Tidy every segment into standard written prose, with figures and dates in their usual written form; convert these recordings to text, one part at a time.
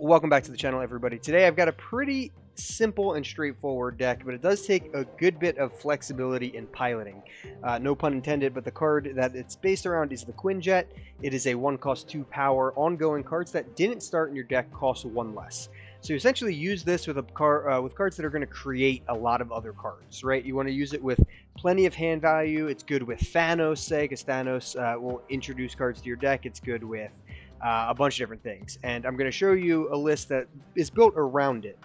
Welcome back to the channel, everybody. Today I've got a pretty simple and straightforward deck, but it does take a good bit of flexibility in piloting. No pun intended, but the card that it's based around is the Quinjet. It is a 1 cost 2 power ongoing. Cards that didn't start in your deck cost 1 less. So you essentially use this with with cards that are going to create a lot of other cards, right? You want to use it with plenty of hand value. It's good with Thanos, say, because Thanos will introduce cards to your deck. It's good with a bunch of different things, and I'm going to show you a list that is built around it.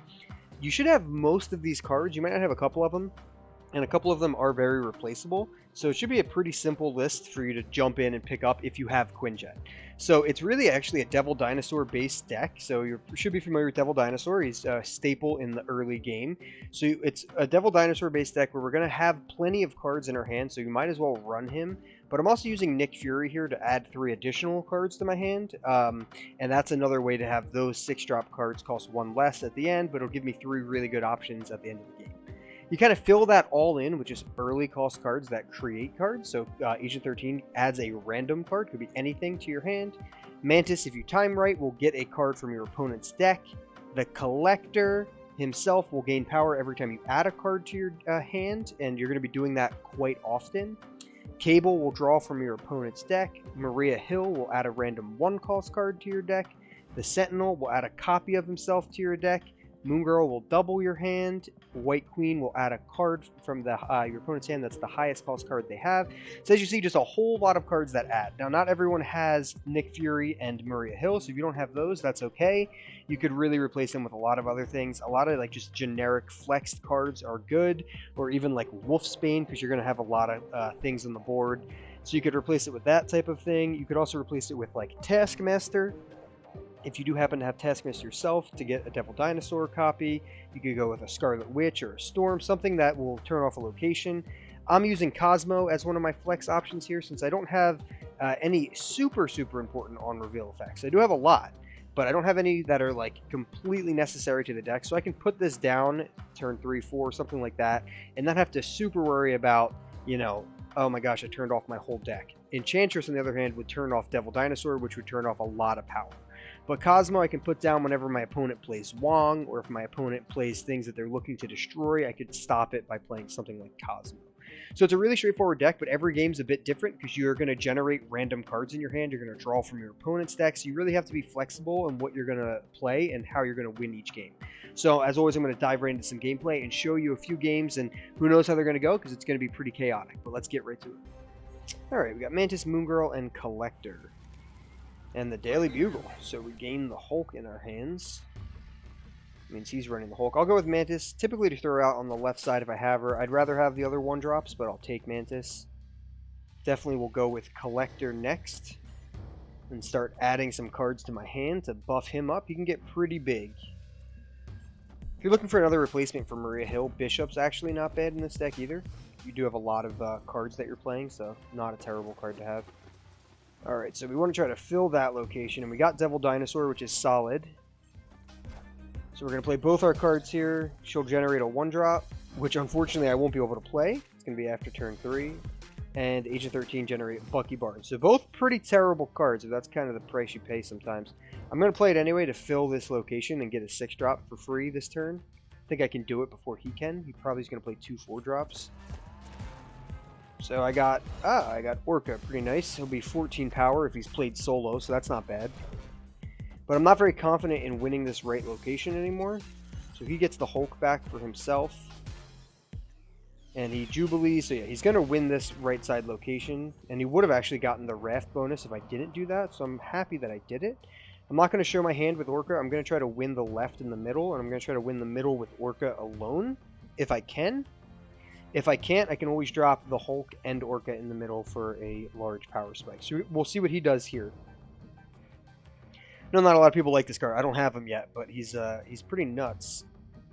You should have most of these cards. You might not have a couple of them, and a couple of them are very replaceable, so it should be a pretty simple list for you to jump in and pick up if you have Quinjet. So it's really actually a Devil Dinosaur based deck, so you should be familiar with Devil Dinosaur. He's a staple in the early game. So it's a Devil Dinosaur based deck where we're going to have plenty of cards in our hand, so you might as well run him. But I'm also using Nick Fury here to add 3 additional cards to my hand, and that's another way to have those 6-drop cards cost 1 less at the end, but it'll give me 3 really good options at the end of the game. You kind of fill that all in with just early cost cards that create cards. So Agent 13 adds a random card, could be anything to your hand. Mantis, if you time right, will get a card from your opponent's deck. The Collector himself will gain power every time you add a card to your hand, and you're going to be doing that quite often. Cable will draw from your opponent's deck. Maria Hill will add a random 1-cost card to your deck. The Sentinel will add a copy of himself to your deck. Moon Girl will double your hand. White Queen will add a card from your opponent's hand that's the highest cost card they have. So as you see, just a whole lot of cards that add. Now, not everyone has Nick Fury and Maria Hill, so if you don't have those, that's okay. You could really replace them with a lot of other things. A lot of like just generic flexed cards are good, or even like Wolfsbane, because you're going to have a lot of things on the board. So you could replace it with that type of thing. You could also replace it with like Taskmaster. If you do happen to have Taskmaster yourself to get a Devil Dinosaur copy, you could go with a Scarlet Witch or a Storm, something that will turn off a location. I'm using Cosmo as one of my flex options here since I don't have any super important on reveal effects. I do have a lot, but I don't have any that are like completely necessary to the deck, so I can put this down turn 3, 4, something like that, and not have to super worry about, you know, oh my gosh, I turned off my whole deck. Enchantress, on the other hand, would turn off Devil Dinosaur, which would turn off a lot of power. But Cosmo I can put down whenever my opponent plays Wong, or if my opponent plays things that they're looking to destroy, I could stop it by playing something like Cosmo. So it's a really straightforward deck, but every game's a bit different because you're going to generate random cards in your hand. You're going to draw from your opponent's deck, so you really have to be flexible in what you're going to play and how you're going to win each game. So as always, I'm going to dive right into some gameplay and show you a few games, and who knows how they're going to go because it's going to be pretty chaotic. But let's get right to it. Alright, we got Mantis, Moon Girl, and Collector. And the Daily Bugle. So we gain the Hulk in our hands. Means he's running the Hulk. I'll go with Mantis, typically to throw out on the left side if I have her. I'd rather have the other 1-drops, but I'll take Mantis. Definitely will go with Collector next. And start adding some cards to my hand to buff him up. He can get pretty big. If you're looking for another replacement for Maria Hill, Bishop's actually not bad in this deck either. You do have a lot of cards that you're playing, so not a terrible card to have. Alright, so we want to try to fill that location, and we got Devil Dinosaur, which is solid. So we're going to play both our cards here. She'll generate a 1-drop, which unfortunately I won't be able to play. It's going to be after turn 3. And Agent 13 generate Bucky Barnes. So both pretty terrible cards, if that's kind of the price you pay sometimes. I'm going to play it anyway to fill this location and get a 6-drop for free this turn. I think I can do it before he can. He probably is going to play 2 4-drops. So I got Orca, pretty nice. He'll be 14 power if he's played solo, so that's not bad. But I'm not very confident in winning this right location anymore. So he gets the Hulk back for himself. And he Jubilees, so yeah, he's going to win this right side location. And he would have actually gotten the Raft bonus if I didn't do that, so I'm happy that I did it. I'm not going to show my hand with Orca. I'm going to try to win the left and the middle, and I'm going to try to win the middle with Orca alone, if I can. If I can't, I can always drop the Hulk and Orca in the middle for a large power spike. So we'll see what he does here. No, not a lot of people like this card. I don't have him yet, but he's pretty nuts.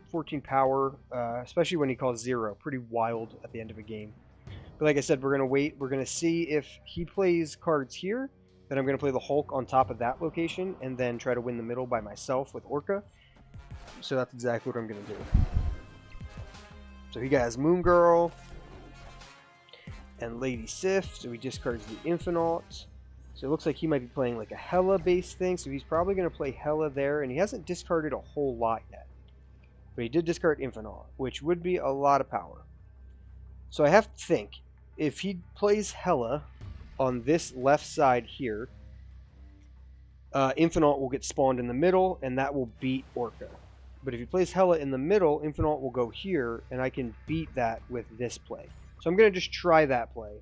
14 power, especially when he calls 0. Pretty wild at the end of a game. But like I said, we're going to wait. We're going to see if he plays cards here. Then I'm going to play the Hulk on top of that location and then try to win the middle by myself with Orca. So that's exactly what I'm going to do. So he has Moon Girl and Lady Sif, so he discards the Infinite. So it looks like he might be playing like a Hela-based thing, so he's probably going to play Hela there, and he hasn't discarded a whole lot yet. But he did discard Infinite, which would be a lot of power. So I have to think, if he plays Hela on this left side here, Infinite will get spawned in the middle, and that will beat Orca. But if he plays Hela in the middle, Infinite will go here, and I can beat that with this play. So I'm going to just try that play.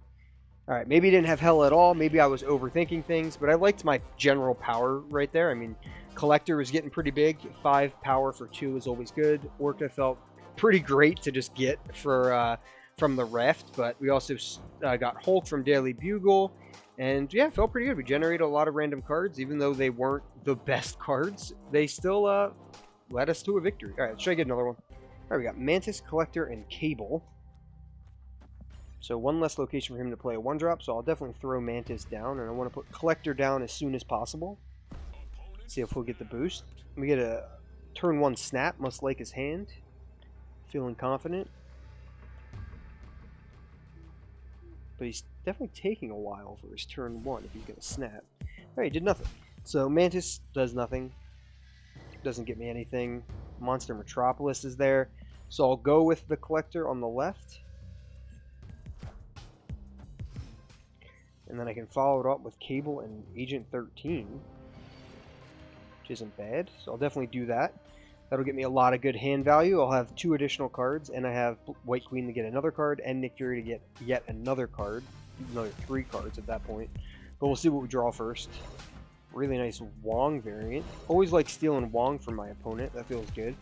Alright, maybe he didn't have Hela at all, maybe I was overthinking things, but I liked my general power right there. I mean, Collector was getting pretty big, 5 power for 2 is always good. Orca felt pretty great to just get for from the Reft, but we also got Hulk from Daily Bugle, and yeah, it felt pretty good. We generated a lot of random cards, even though they weren't the best cards, they still led us to a victory. Alright, let's try to get another one. Alright, we got Mantis, Collector, and Cable. So one less location for him to play a 1-drop, so I'll definitely throw Mantis down, and I want to put Collector down as soon as possible. See if we'll get the boost. We get a turn 1 snap, must like his hand. Feeling confident. But he's definitely taking a while for his turn 1 if he's going to snap. Alright, he did nothing. So Mantis does nothing. Doesn't get me anything. Monster Metropolis is there. So I'll go with the Collector on the left. And then I can follow it up with Cable and Agent 13, which isn't bad. So I'll definitely do that. That'll get me a lot of good hand value. I'll have 2 additional cards, and I have White Queen to get another card, and Nick Fury to get yet another card. Another 3 cards at that point. But we'll see what we draw first. Really nice Wong variant. Always like stealing Wong from my opponent. That feels good.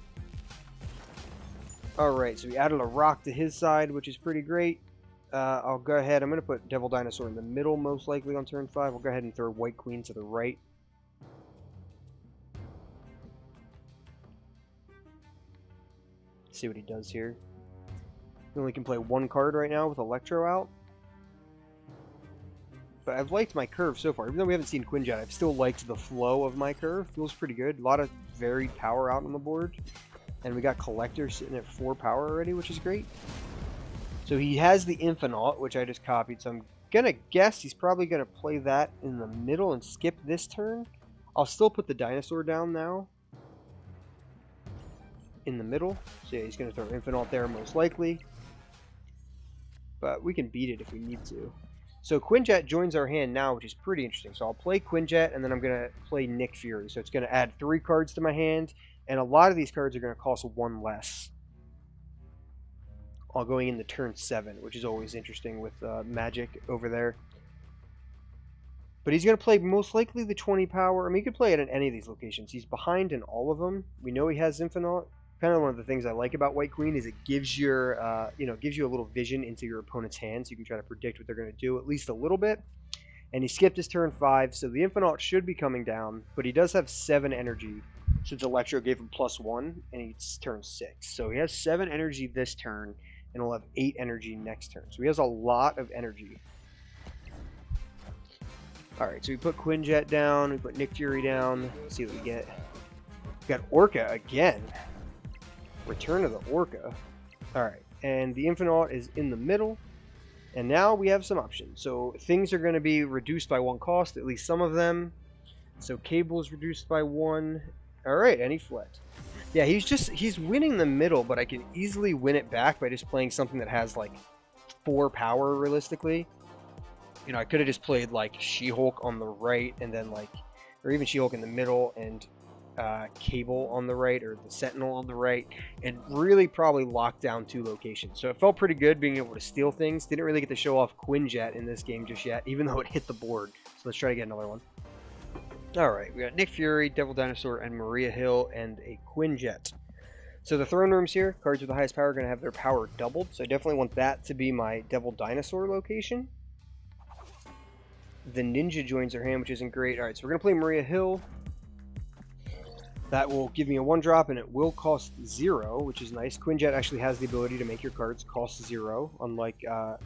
Alright, so we added a rock to his side, which is pretty great. I'll go ahead. I'm going to put Devil Dinosaur in the middle, most likely on turn 5. I'll go ahead and throw White Queen to the right. See what he does here. He only can play 1 card right now with Electro out. But I've liked my curve so far. Even though we haven't seen Quinjet, I've still liked the flow of my curve. Feels pretty good. A lot of varied power out on the board. And we got Collector sitting at 4 power already, which is great. So he has the Infinite, which I just copied. So I'm going to guess he's probably going to play that in the middle and skip this turn. I'll still put the Dinosaur down now. In the middle. So yeah, he's going to throw Infinite there most likely. But we can beat it if we need to. So Quinjet joins our hand now, which is pretty interesting. So I'll play Quinjet, and then I'm going to play Nick Fury. So it's going to add 3 cards to my hand. And a lot of these cards are going to cost 1 less. All going into turn 7, which is always interesting with Magic over there. But he's going to play most likely the 20 power. I mean, he could play it in any of these locations. He's behind in all of them. We know he has Infinite. Kind of one of the things I like about White Queen is it gives your, gives you a little vision into your opponent's hand, so you can try to predict what they're going to do at least a little bit. And he skipped his turn 5, so the Infinite should be coming down, but he does have 7 energy since Electro gave him +1, and he's turn 6. So he has 7 energy this turn, and he'll have 8 energy next turn. So he has a lot of energy. Alright, so we put Quinjet down, we put Nick Fury down. Let's see what we get. We got Orca again. Return of the Orca. Alright, and the Infinite is in the middle. And now we have some options. So things are going to be reduced by 1 cost, at least some of them. So Cable is reduced by 1. Alright, and he fled. Yeah, he's winning the middle, but I can easily win it back by just playing something that has like 4 power realistically. You know, I could have just played like She-Hulk on the right and then like, or even She-Hulk in the middle and Cable on the right or the Sentinel on the right, and really probably locked down 2 locations. So it felt pretty good being able to steal things. Didn't really get to show off Quinjet in this game just yet, even though it hit the board. So let's try to get another one. Alright, we got Nick Fury, Devil Dinosaur, and Maria Hill, and a Quinjet. So the throne rooms here, cards with the highest power are going to have their power doubled. So I definitely want that to be my Devil Dinosaur location. The Ninja joins our hand, which isn't great. Alright, so we're going to play Maria Hill. That will give me a 1-drop, and it will cost 0, which is nice. Quinjet actually has the ability to make your cards cost 0, unlike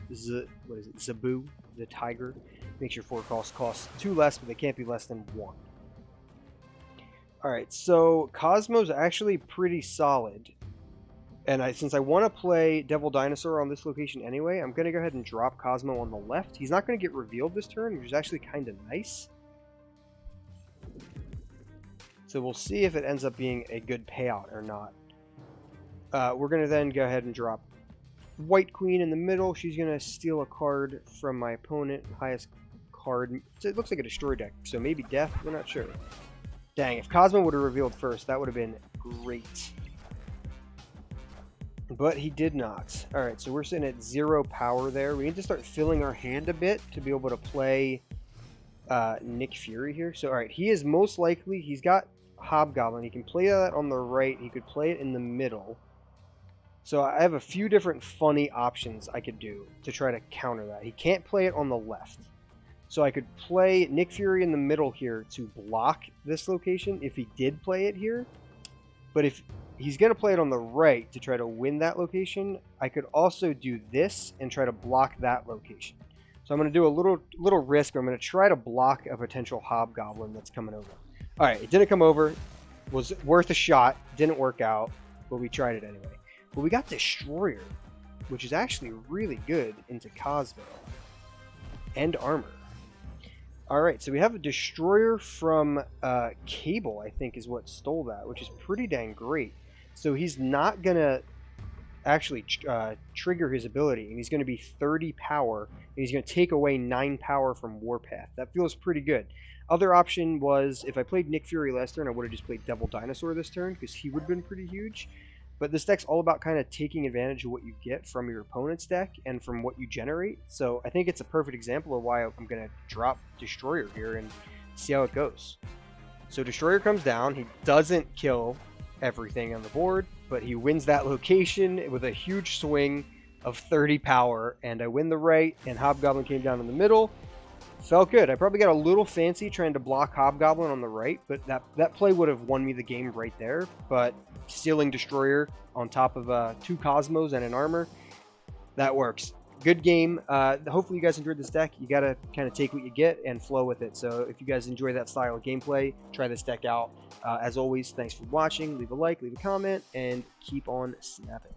Zabu, the Tiger. Makes your 4 cost 2 less, but they can't be less than 1. Alright, so Cosmo's actually pretty solid. And since I want to play Devil Dinosaur on this location anyway, I'm going to go ahead and drop Cosmo on the left. He's not going to get revealed this turn, which is actually kind of nice. So we'll see if it ends up being a good payout or not. We're going to then go ahead and drop White Queen in the middle. She's going to steal a card from my opponent. Highest card. It looks like a destroy deck, so maybe Death. We're not sure. Dang, if Cosmo would have revealed first, that would have been great. But he did not. Alright, so we're sitting at 0 power there. We need to start filling our hand a bit to be able to play Nick Fury here. So, alright, he is most likely, he's got Hobgoblin. He can play that on the right. He could play it in the middle. So I have a few different funny options I could do to try to counter that. He can't play it on the left. So I could play Nick Fury in the middle here to block this location if he did play it here. But if he's going to play it on the right to try to win that location, I could also do this and try to block that location. So I'm going to do a little risk. I'm going to try to block a potential Hobgoblin that's coming over. All right, it didn't come over. Was worth a shot. Didn't work out, but we tried it anyway. But we got Destroyer, which is actually really good into Cosmo and armor. All right, so we have a Destroyer from Cable, I think is what stole that, which is pretty dang great. So he's not going to actually trigger his ability, and he's going to be 30 power, and he's going to take away 9 power from Warpath. That feels pretty good. Other option was, if I played Nick Fury last turn, I would have just played Devil Dinosaur this turn, because he would have been pretty huge. But this deck's all about kind of taking advantage of what you get from your opponent's deck and from what you generate. So I think it's a perfect example of why I'm going to drop Destroyer here and see how it goes. So Destroyer comes down. He doesn't kill everything on the board, but he wins that location with a huge swing of 30 power. And I win the right, and Hobgoblin came down in the middle. Felt good. I probably got a little fancy trying to block Hobgoblin on the right, but that play would have won me the game right there. But stealing Destroyer on top of 2 Cosmos and an armor, that works. Good game. Hopefully you guys enjoyed this deck. You got to kind of take what you get and flow with it. So if you guys enjoy that style of gameplay, try this deck out. As always, thanks for watching. Leave a like, leave a comment, and keep on snapping.